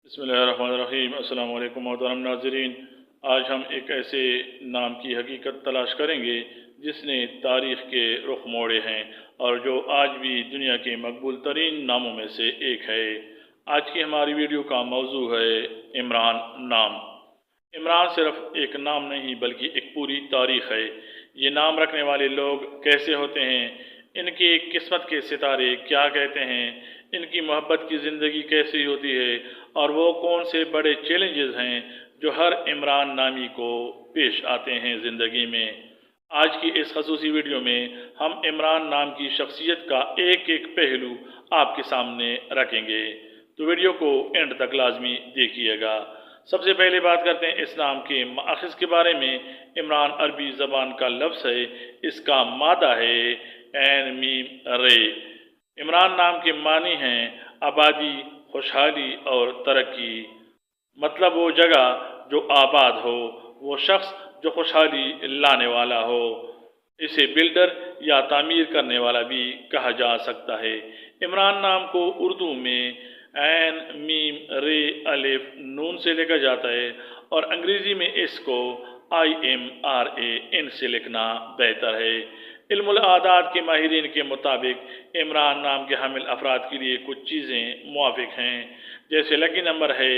बिस्मिल्लाहिर्रहमानिर्रहीम। अस्सलाम वालेकुम मोहतरम नाज़रीन। आज हम एक ऐसे नाम की हकीकत तलाश करेंगे जिसने तारीख़ के रुख मोड़े हैं और जो आज भी दुनिया के मकबूल तरीन नामों में से एक है। आज की हमारी वीडियो का मौजू है इमरान नाम। इमरान सिर्फ एक नाम नहीं बल्कि एक पूरी तारीख़ है। ये नाम रखने वाले लोग कैसे होते हैं, इनकी किस्मत के सितारे क्या कहते हैं, इनकी मोहब्बत की ज़िंदगी कैसी होती है और वो कौन से बड़े चैलेंजेस हैं जो हर इमरान नामी को पेश आते हैं ज़िंदगी में। आज की इस खसूसी वीडियो में हम इमरान नाम की शख्सियत का एक एक पहलू आपके सामने रखेंगे, तो वीडियो को एंड तक लाजमी देखिएगा। सबसे पहले बात करते हैं इस नाम के माखज़ के बारे में। इमरान अरबी ज़बान का लफ्ज़ है, इसका मादा है ऐन मीम रे। इमरान नाम के मानी हैं आबादी, खुशहाली और तरक्की। मतलब वो जगह जो आबाद हो, वो शख्स जो खुशहाली लाने वाला हो। इसे बिल्डर या तामीर करने वाला भी कहा जा सकता है। इमरान नाम को उर्दू में ऐन मीम रे अलिफ नून से लिखा जाता है और अंग्रेज़ी में इसको IMRAN से लिखना बेहतर है। इल्मुल आदाद के माहिरीन के मुताबिक इमरान नाम के हामिल अफराद के लिए कुछ चीज़ें मुआफिक हैं, जैसे लकी नंबर है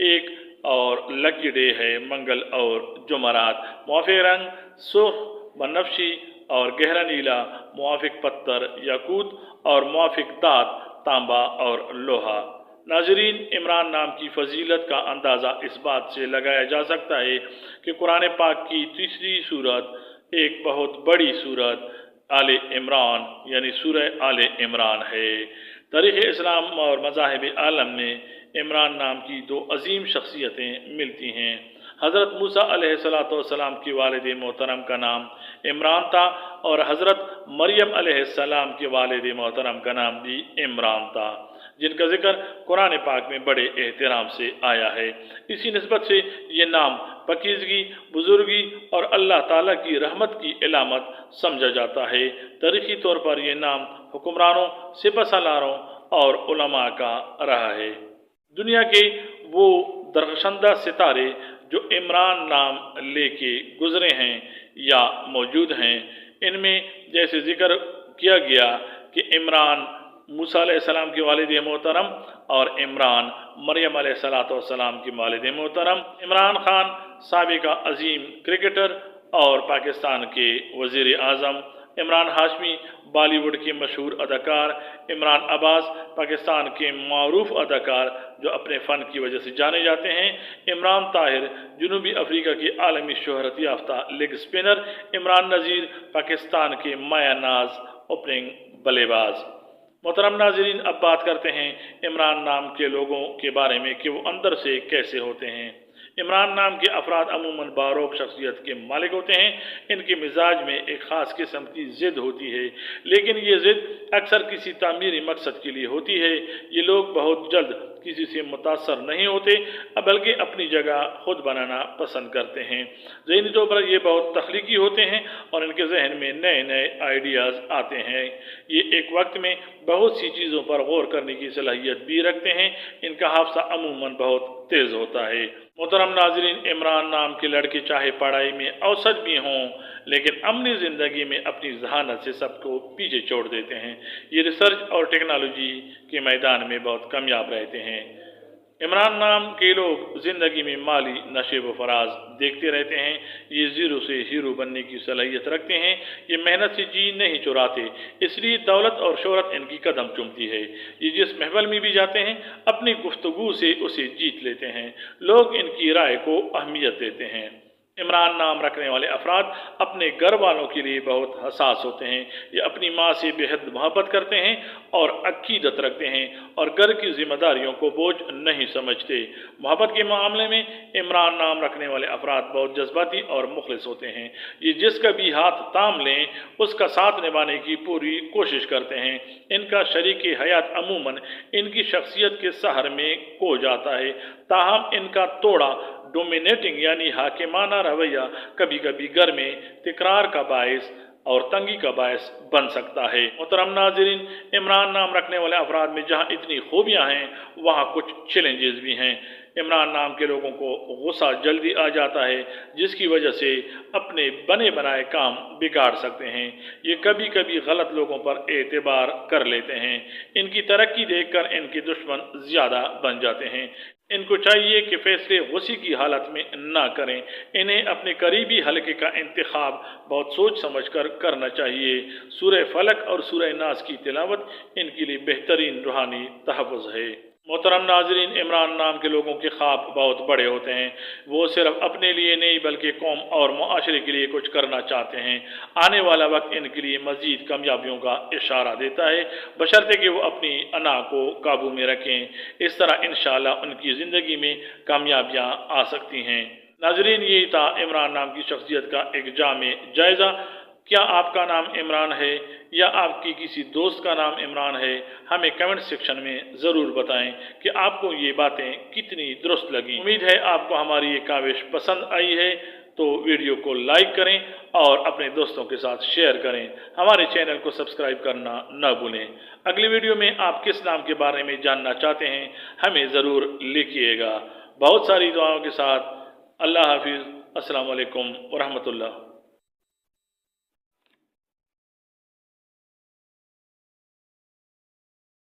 1 और लकी डे है मंगल और जुमरात। मुआफिक रंग सुर्ख बनफशी और गहरा नीला, मुआफिक पत्थर याकूत और मुआफिक दात तांबा और लोहा। नाजरीन, इमरान नाम की फजीलत का अंदाज़ा इस बात से लगाया जा सकता है कि कुरान पाक की तीसरी सूरत एक बहुत बड़ी सूरत आले इमरान यानी सूरह आले इमरान है। तारीख़ इस्लाम और मज़ाहिब आलम में इमरान नाम की दो अजीम शख्सियतें मिलती हैं। हज़रत मूसा अलैहिस्सलाम की वालिद मोहतरम का नाम इमरान था और हज़रत मरियम अलैहिस्सलाम के वालिद मोहतरम का नाम भी इमरान था, जिनका जिक्र कुरान पाक में बड़े एहतराम से आया है। इसी निस्बत से ये नाम पकीज़गी, बुजुर्गी और अल्लाह ताला की रहमत की इलामत समझा जाता है। तारीख़ी तौर पर यह नाम हुक्मरानों, सिपहसालारों और उलमा का रहा है। दुनिया के वो दरख्शंदा सितारे जो इमरान नाम लेके गुजरे हैं या मौजूद हैं, इनमें जैसे जिक्र किया गया कि इमरान मूसा अलैहिस्सलाम के वालिद मोहतरम और इमरान मरियम अलैहिस्सलाम के वालिद मोहतरम। इमरान खान साबिका अजीम क्रिकेटर और पाकिस्तान के वज़ीर आज़म। इमरान हाशमी बॉलीवुड के मशहूर अदाकार। इमरान अब्बास पाकिस्तान के मारूफ अदाकार जो अपने फ़न की वजह से जाने जाते हैं। इमरान ताहिर जनूबी अफ्रीका के आलमी शोहरत याफ्ता लेग स्पिनर। इमरान नज़ीर पाकिस्तान के माया नाज ओपनिंग बल्लेबाज। मोहतरम नाज़रीन, अब बात करते हैं इमरान नाम के लोगों के बारे में कि वो अंदर से कैसे होते हैं। इमरान नाम के अफराद अमूमन बारोक शख्सियत के मालिक होते हैं। इनके मिजाज में एक ख़ास किस्म की ज़िद होती है, लेकिन ये ज़िद अक्सर किसी तामीरी मकसद के लिए होती है। ये लोग बहुत जल्द किसी से मुतासर नहीं होते, बल्कि अपनी जगह खुद बनाना पसंद करते हैं। ज़हनी तौर पर ये बहुत तख्लीकी होते हैं और इनके जहन में नए नए आइडियाज़ आते हैं। ये एक वक्त में बहुत सी चीज़ों पर गौर करने की सलाहियत भी रखते हैं। इनका हाफ़्ज़ा अमूमन बहुत तेज़ होता है। मोहतरम नाज़रीन, इमरान नाम के लड़के चाहे पढ़ाई में औसत भी हों, लेकिन अमली ज़िंदगी में अपनी जहानत से सबको पीछे छोड़ देते हैं। ये रिसर्च और टेक्नोलॉजी के मैदान में बहुत कामयाब रहते हैं। इमरान नाम के लोग ज़िंदगी में माली नशे व फराज देखते रहते हैं। ये ज़ीरो से हीरो बनने की सलाहियत रखते हैं। ये मेहनत से जी नहीं चुराते, इसलिए दौलत और शोहरत इनकी कदम चूमती है। ये जिस महफिल में भी जाते हैं, अपनी गुफ्तगू से उसे जीत लेते हैं। लोग इनकी राय को अहमियत देते हैं। इमरान नाम रखने वाले अफराद अपने घर वालों के लिए बहुत हसास होते हैं। ये अपनी माँ से बेहद मोहब्बत करते हैं और अकीदत रखते हैं और घर की जिम्मेदारियों को बोझ नहीं समझते। मोहब्बत के मामले में इमरान नाम रखने वाले अफराद बहुत जज्बाती और मुखलिस होते हैं। ये जिसका भी हाथ थाम लें, उसका साथ निभाने की पूरी कोशिश करते हैं। इनका शरीक हयात अमूमन इनकी शख्सियत के सहर में खो जाता है, ताहम इनका तोड़ा डोमिनेटिंग यानी हाकिमाना रवैया कभी कभी घर में तकरार का बायस और तंगी का बायस बन सकता है। मोहतरम नाज़रीन, इमरान नाम रखने वाले अफराद में जहाँ इतनी खूबियाँ हैं वहाँ कुछ चैलेंजेस भी हैं। इमरान नाम के लोगों को गुस्सा जल्दी आ जाता है, जिसकी वजह से अपने बने बनाए काम बिगाड़ सकते हैं। ये कभी कभी गलत लोगों पर एतबार कर लेते हैं। इनकी तरक्की देखकर इनके दुश्मन ज़्यादा बन जाते हैं। इनको चाहिए कि फैसले गुस्से की हालत में ना करें। इन्हें अपने करीबी हलके का इंतखाब बहुत सोच समझ कर करना चाहिए। सूरह फलक और सूरह नास की तिलावत इनके लिए बेहतरीन रूहानी तहफ़्फ़ुज़ है। मोहतरम नाज़रीन, इमरान नाम के लोगों के ख्वाब बहुत बड़े होते हैं। वो सिर्फ अपने लिए नहीं बल्कि कौम और मुआशरे के लिए कुछ करना चाहते हैं। आने वाला वक्त इनके लिए मज़ीद कामयाबियों का इशारा देता है, बशर्ते कि वो अपनी अना को काबू में रखें। इस तरह इंशाअल्लाह उनकी ज़िंदगी में कामयाबियाँ आ सकती हैं। नाज़रीन, ये था इमरान नाम की शख्सियत का एक जामे जायज़ा। क्या आपका नाम इमरान है या आपकी किसी दोस्त का नाम इमरान है? हमें कमेंट सेक्शन में ज़रूर बताएं कि आपको ये बातें कितनी दुरुस्त लगी। उम्मीद है आपको हमारी ये काविश पसंद आई है, तो वीडियो को लाइक करें और अपने दोस्तों के साथ शेयर करें। हमारे चैनल को सब्सक्राइब करना न भूलें। अगली वीडियो में आप किस नाम के बारे में जानना चाहते हैं हमें ज़रूर लिखिएगा। बहुत सारी दुआओं के साथ अल्लाह हाफिज़। अस्सलामु अलैकुम व रहमतुल्लाह।